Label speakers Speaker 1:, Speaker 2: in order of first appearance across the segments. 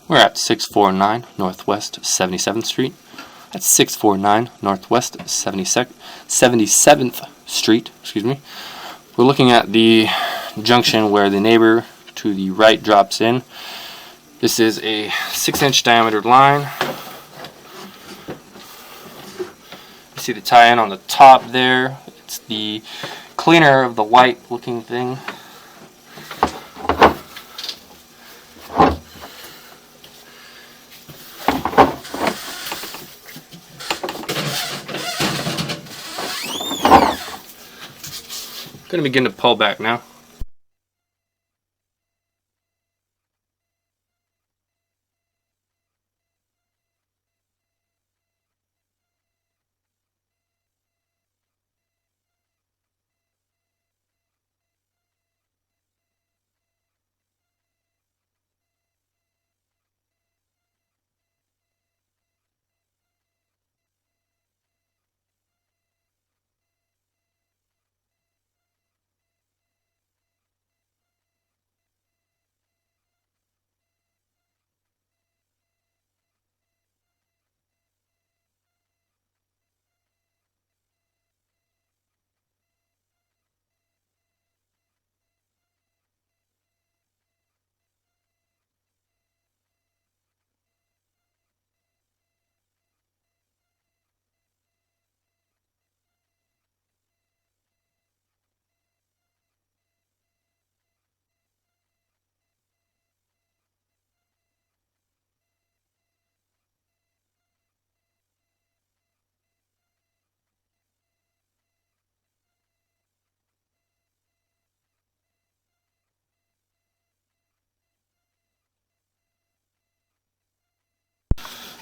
Speaker 1: We're at 649 Northwest 77th Street. That's 649 Northwest 77th Street. We're looking at the junction where the neighbor to the right drops in. This is a 6-inch diameter line. You see the tie-in on the top there. It's the cleaner of the white looking thing. Going to begin to pull back now.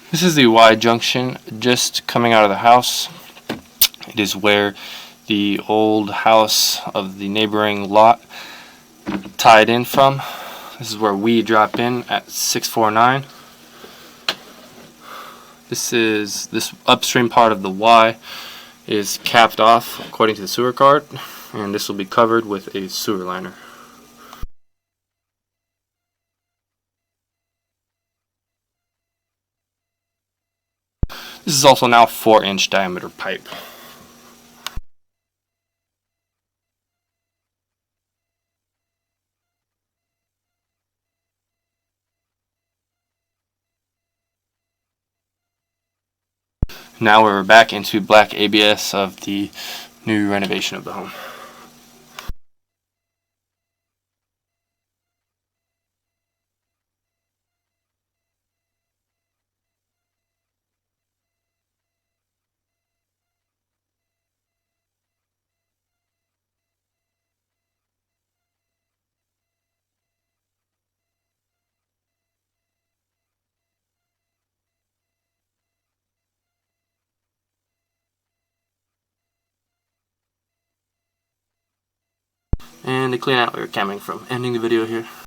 Speaker 1: This is the Y junction just coming out of the house. It is where the old house of the neighboring lot tied in from. This is where we drop in at 649. This upstream part of the Y is capped off according to the sewer card, and this will be covered with a sewer liner. This is also now 4-inch diameter pipe. Now we're back into black ABS of the new renovation of the home. And the clean out we're coming from. Ending the video here.